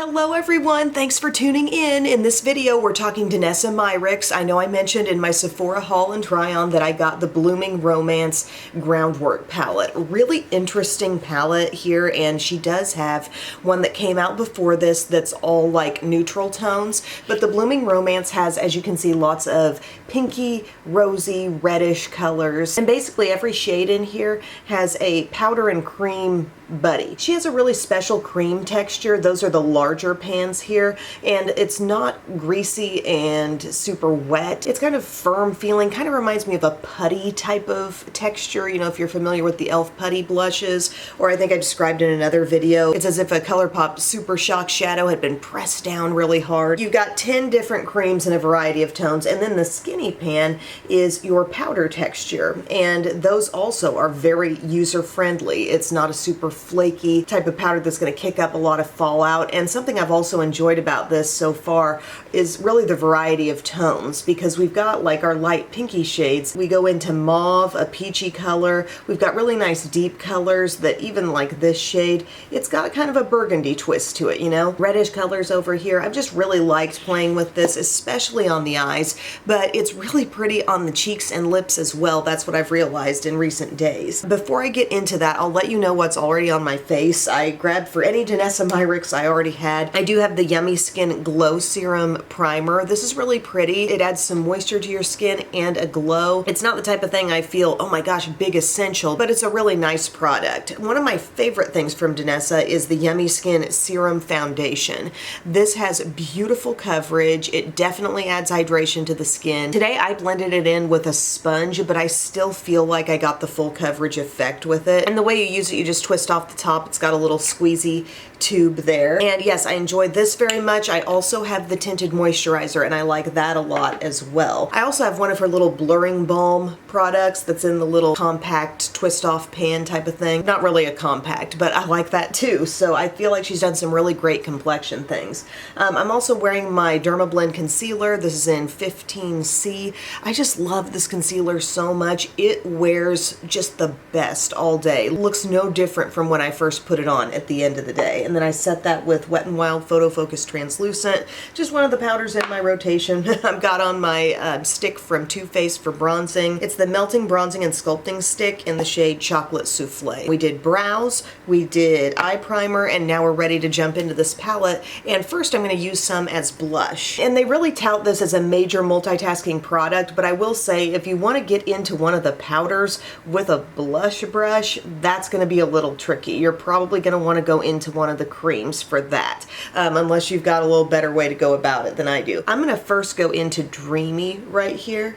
Hello everyone, thanks for tuning in. In this video we're talking Danessa Myricks. I know I mentioned in my Sephora haul and try on that I got the Blooming Romance Groundwork palette. Really interesting palette here, and she does have one that came out before this that's all like neutral tones, but the Blooming Romance has, as you can see, lots of pinky, rosy, reddish colors, and basically every shade in here has a powder and cream buddy. She has a really special cream texture. Those are the larger pans here, and it's not greasy and super wet. It's kind of firm feeling, kind of reminds me of a putty type of texture, you know, if you're familiar with the e.l.f. putty blushes, or I think I described in another video. It's as if a ColourPop Super Shock shadow had been pressed down really hard. You've got 10 different creams in a variety of tones, and then the skinny pan is your powder texture, and those also are very user-friendly. It's not a super flaky type of powder that's going to kick up a lot of fallout. And something I've also enjoyed about this so far is really the variety of tones, because we've got like our light pinky shades, we go into mauve, a peachy color, we've got really nice deep colors that even like this shade, it's got kind of a burgundy twist to it, you know? Reddish colors over here. I've just really liked playing with this, especially on the eyes, but it's really pretty on the cheeks and lips as well. That's what I've realized in recent days. Before I get into that, I'll let you know what's already on my face. I grabbed for any Danessa Myricks I already had. I do have the Yummy Skin Glow Serum Primer. This is really pretty. It adds some moisture to your skin and a glow. It's not the type of thing I feel, oh my gosh, big essential, but it's a really nice product. One of my favorite things from Danessa is the Yummy Skin Serum Foundation. This has beautiful coverage. It definitely adds hydration to the skin. Today I blended it in with a sponge, but I still feel like I got the full coverage effect with it. And the way you use it, you just twist off the top. It's got a little squeezy tube there. And yes, I enjoyed this very much. I also have the tinted moisturizer, and I like that a lot as well. I also have one of her little blurring balm products that's in the little compact twist off pan type of thing. Not really a compact, but I like that too. So I feel like she's done some really great complexion things. I'm also wearing my Dermablend concealer. This is in 15C. I just love this concealer so much. It wears just the best all day. Looks no different from when I first put it on at the end of the day. And then I set that with Wet n Wild Photo Focus Translucent, just one of the powders in my rotation. I've got on my stick from Too Faced for bronzing. It's the Melting Bronzing and Sculpting Stick in the shade Chocolate Souffle. We did brows, we did eye primer, and now we're ready to jump into this palette. And first I'm going to use some as blush. And they really tout this as a major multitasking product, but I will say if you want to get into one of the powders with a blush brush, that's going to be a little tricky. You're probably going to want to go into one of the creams for that, unless you've got a little better way to go about it than I do. I'm going to first go into Dreamy right here,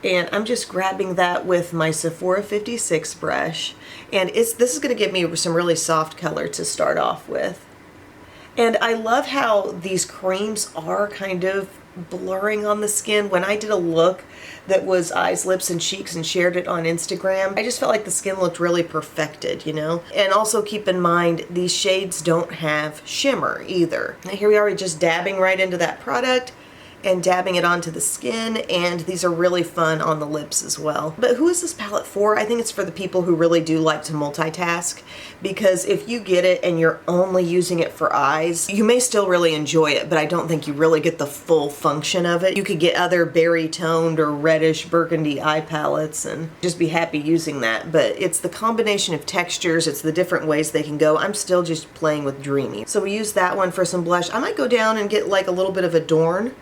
and I'm just grabbing that with my Sephora 56 brush, and this is going to give me some really soft color to start off with. And I love how these creams are kind of blurring on the skin. When I did a look that was eyes, lips, and cheeks and shared it on Instagram, I just felt like the skin looked really perfected, you know? And also keep in mind, these shades don't have shimmer either. Now here we are just dabbing right into that product and dabbing it onto the skin, and these are really fun on the lips as well. But who is this palette for? I think it's for the people who really do like to multitask, because if you get it and you're only using it for eyes, you may still really enjoy it, but I don't think you really get the full function of it. You could get other berry toned or reddish burgundy eye palettes and just be happy using that, but it's the combination of textures, it's the different ways they can go. I'm still just playing with Dreamy. So we use that one for some blush. I might go down and get like a little bit of Adorn.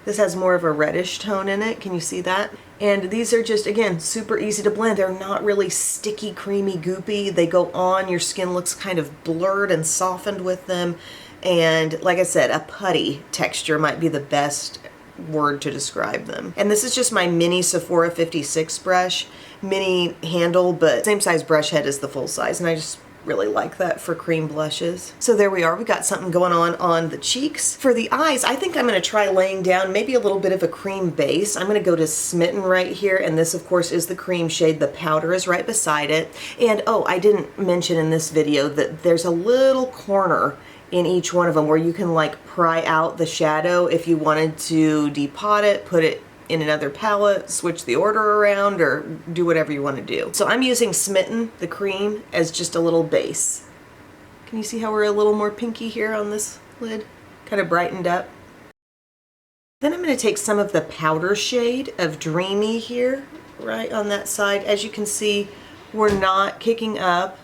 This has more of a reddish tone in it. Can you see that? And these are just, again, super easy to blend. They're not really sticky, creamy, goopy. They go on, your skin looks kind of blurred and softened with them. And like I said, a putty texture might be the best word to describe them. And this is just my mini Sephora 56 brush. Mini handle, but same size brush head as the full size. And I just really like that for cream blushes. So there we are. We got something going on the cheeks. For the eyes, I think I'm going to try laying down maybe a little bit of a cream base. I'm going to go to Smitten right here, and this of course is the cream shade. The powder is right beside it. And oh, I didn't mention in this video that there's a little corner in each one of them where you can like pry out the shadow if you wanted to depot it, put it in another palette, switch the order around, or do whatever you want to do. So I'm using Smitten, the cream, as just a little base. Can you see how we're a little more pinky here on this lid? Kind of brightened up. Then I'm going to take some of the powder shade of Dreamy here, right on that side. As you can see, we're not kicking up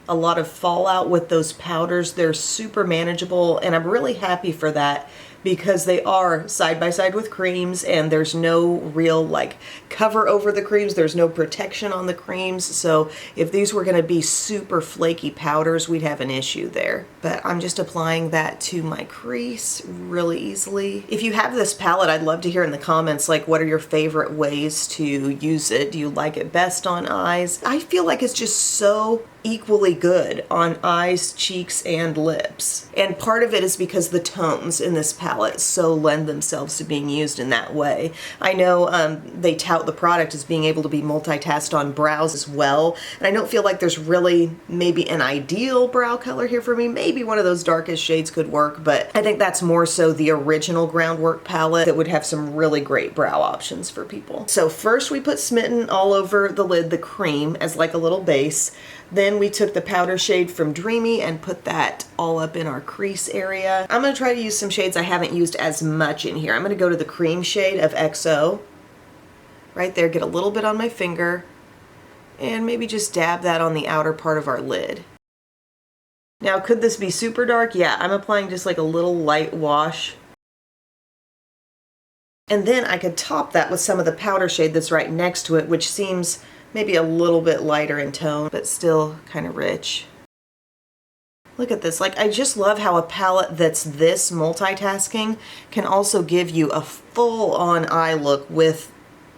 a lot of fallout with those powders. They're super manageable, and I'm really happy for that because they are side by side with creams, and there's no real like cover over the creams. There's no protection on the creams. So if these were going to be super flaky powders, we'd have an issue there. But I'm just applying that to my crease really easily. If you have this palette, I'd love to hear in the comments, like, what are your favorite ways to use it? Do you like it best on eyes? I feel like it's just so equally good on eyes, cheeks, and lips. And part of it is because the tones in this palette so lend themselves to being used in that way. I know they tout the product as being able to be multitasked on brows as well, and I don't feel like there's really maybe an ideal brow color here for me. Maybe one of those darkest shades could work, but I think that's more so the original Groundwork palette that would have some really great brow options for people. So first we put Smitten all over the lid, the cream, as like a little base. Then we took the powder shade from Dreamy and put that all up in our crease area. I'm going to try to use some shades I haven't used as much in here. I'm going to go to the cream shade of XO. Right there, get a little bit on my finger, and maybe just dab that on the outer part of our lid. Now, could this be super dark? Yeah, I'm applying just like a little light wash. And then I could top that with some of the powder shade that's right next to it, which seems maybe a little bit lighter in tone, but still kind of rich. Look at this. Like, I just love how a palette that's this multitasking can also give you a full-on eye look with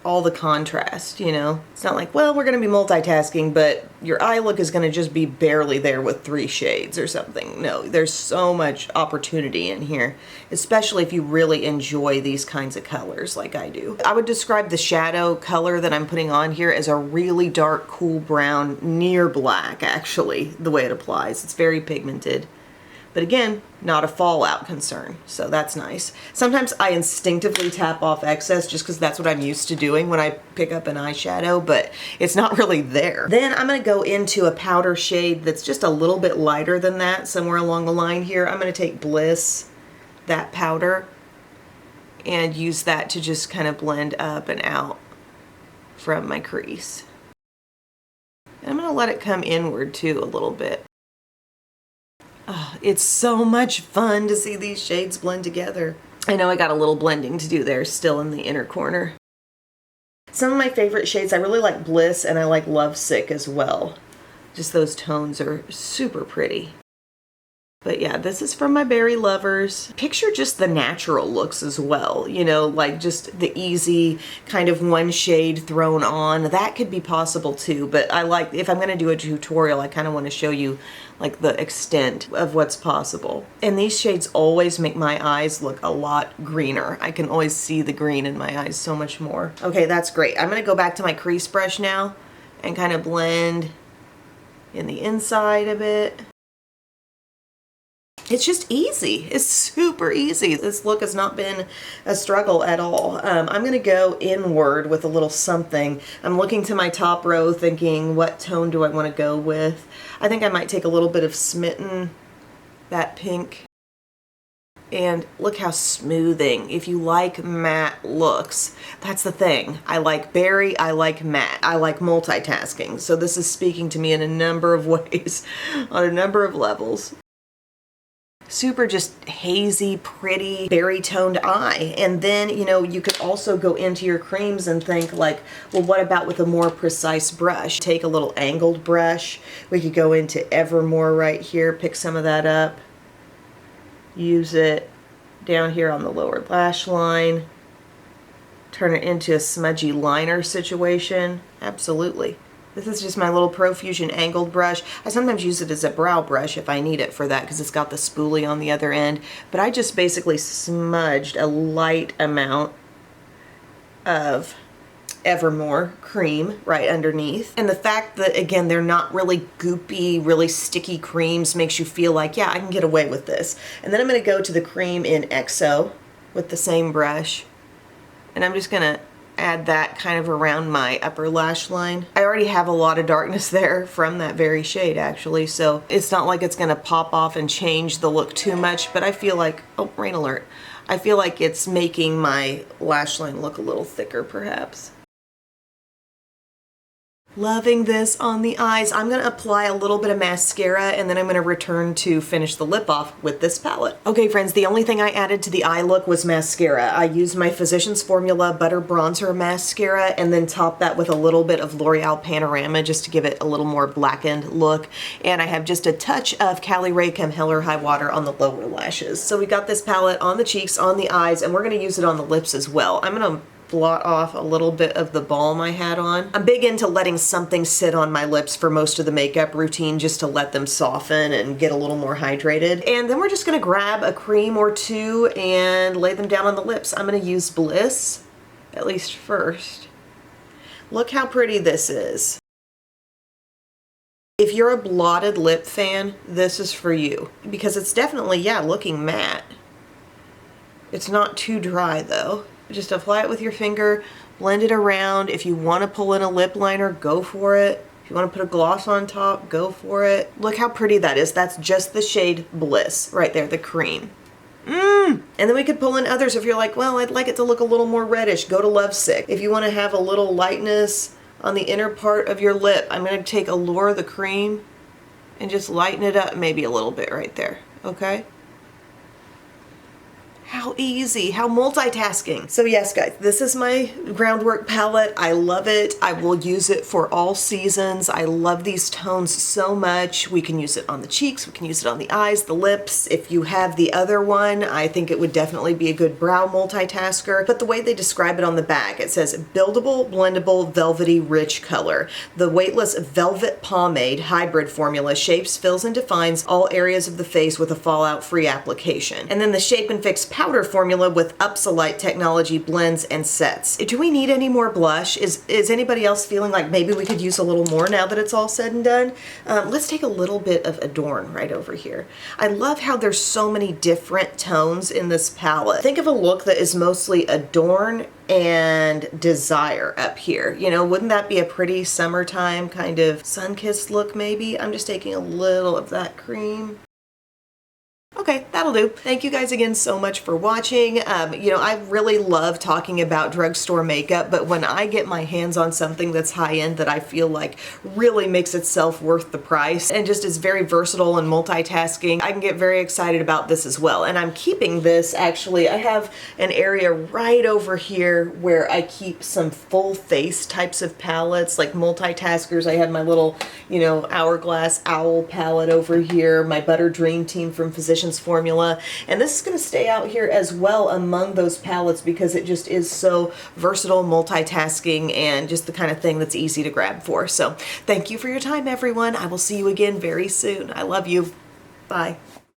all the contrast, you know? It's not like, well, we're going to be multitasking, but your eye look is going to just be barely there with 3 shades or something. No, there's so much opportunity in here, especially if you really enjoy these kinds of colors like I do. I would describe the shadow color that I'm putting on here as a really dark, cool brown, near black, actually, the way it applies. It's very pigmented. But again, not a fallout concern, so that's nice. Sometimes I instinctively tap off excess just because that's what I'm used to doing when I pick up an eyeshadow, but it's not really there. Then I'm going to go into a powder shade that's just a little bit lighter than that, somewhere along the line here. I'm going to take Bliss, that powder, and use that to just kind of blend up and out from my crease. And I'm going to let it come inward too a little bit. Oh, it's so much fun to see these shades blend together. I know I got a little blending to do there still in the inner corner. Some of my favorite shades, I really like Bliss and I like Lovesick as well. Just those tones are super pretty. But yeah, this is from my berry lovers. Picture just the natural looks as well, you know, like just the easy kind of one shade thrown on. That could be possible too, but I like, if I'm going to do a tutorial, I kind of want to show you like the extent of what's possible. And these shades always make my eyes look a lot greener. I can always see the green in my eyes so much more. Okay, that's great. I'm going to go back to my crease brush now and kind of blend in the inside a bit. It's just easy. It's super easy. This look has not been a struggle at all. I'm going to go inward with a little something. I'm looking to my top row thinking, what tone do I want to go with? I think I might take a little bit of Smitten, that pink. And look how smoothing. If you like matte looks, that's the thing. I like berry, I like matte, I like multitasking. So this is speaking to me in a number of ways, on a number of levels. Super just hazy, pretty, berry toned eye. And then, you know, you could also go into your creams and think like, well, what about with a more precise brush? Take a little angled brush. We could go into Evermore right here, pick some of that up, use it down here on the lower lash line, turn it into a smudgy liner situation. Absolutely. This is just my little Profusion angled brush. I sometimes use it as a brow brush if I need it for that because it's got the spoolie on the other end. But I just basically smudged a light amount of Evermore cream right underneath. And the fact that, again, they're not really goopy, really sticky creams makes you feel like, yeah, I can get away with this. And then I'm going to go to the cream in XO with the same brush. And I'm just going to add that kind of around my upper lash line. I already have a lot of darkness there from that very shade actually, so it's not like it's gonna pop off and change the look too much, but I feel like, oh, rain alert. I feel like it's making my lash line look a little thicker perhaps. Loving this on the eyes. I'm going to apply a little bit of mascara and then I'm going to return to finish the lip off with this palette. Okay friends, the only thing I added to the eye look was mascara. I used my Physicians Formula Butter Bronzer Mascara and then topped that with a little bit of L'Oreal Panorama just to give it a little more blackened look. And I have just a touch of Cali Ray Hell High Water on the lower lashes. So we got this palette on the cheeks, on the eyes, and we're going to use it on the lips as well. I'm going to blot off a little bit of the balm I had on. I'm big into letting something sit on my lips for most of the makeup routine just to let them soften and get a little more hydrated. And then we're just gonna grab a cream or two and lay them down on the lips. I'm gonna use Bliss, at least first. Look how pretty this is. If you're a blotted lip fan, this is for you. Because it's definitely, yeah, looking matte. It's not too dry though. Just apply it with your finger, blend it around. If you want to pull in a lip liner, go for it. If you want to put a gloss on top, go for it. Look how pretty that is. That's just the shade Bliss right there, the cream. And then we could pull in others if you're like, well, I'd like it to look a little more reddish. Go to Lovesick. If you want to have a little lightness on the inner part of your lip, I'm going to take Allure the cream and just lighten it up maybe a little bit right there, okay? How easy, how multitasking. So yes guys, this is my Groundwork palette. I love it. I will use it for all seasons. I love these tones so much. We can use it on the cheeks, we can use it on the eyes, the lips. If you have the other one, I think it would definitely be a good brow multitasker. But the way they describe it on the back, it says buildable, blendable, velvety, rich color. The weightless velvet pomade hybrid formula shapes, fills, and defines all areas of the face with a fallout-free application. And then the Shape and Fix powder formula with Upsolite technology blends and sets. Do we need any more blush? Is anybody else feeling like maybe we could use a little more now that it's all said and done? Let's take a little bit of Adorn right over here. I love how there's so many different tones in this palette. Think of a look that is mostly Adorn and Desire up here. You know, wouldn't that be a pretty summertime kind of sun-kissed look maybe? I'm just taking a little of that cream. Okay, that'll do. Thank you guys again so much for watching. You know, I really love talking about drugstore makeup, but when I get my hands on something that's high-end that I feel like really makes itself worth the price and just is very versatile and multitasking, I can get very excited about this as well. And I'm keeping this, actually, I have an area right over here where I keep some full face types of palettes, like multitaskers. I had my little, you know, Hourglass Owl palette over here, my Butter Dream Team from Physicians Formula, and this is going to stay out here as well among those palettes because it just is so versatile, multitasking, and just the kind of thing that's easy to grab for. So thank you for your time, everyone. I will see you again very soon. I love you. Bye.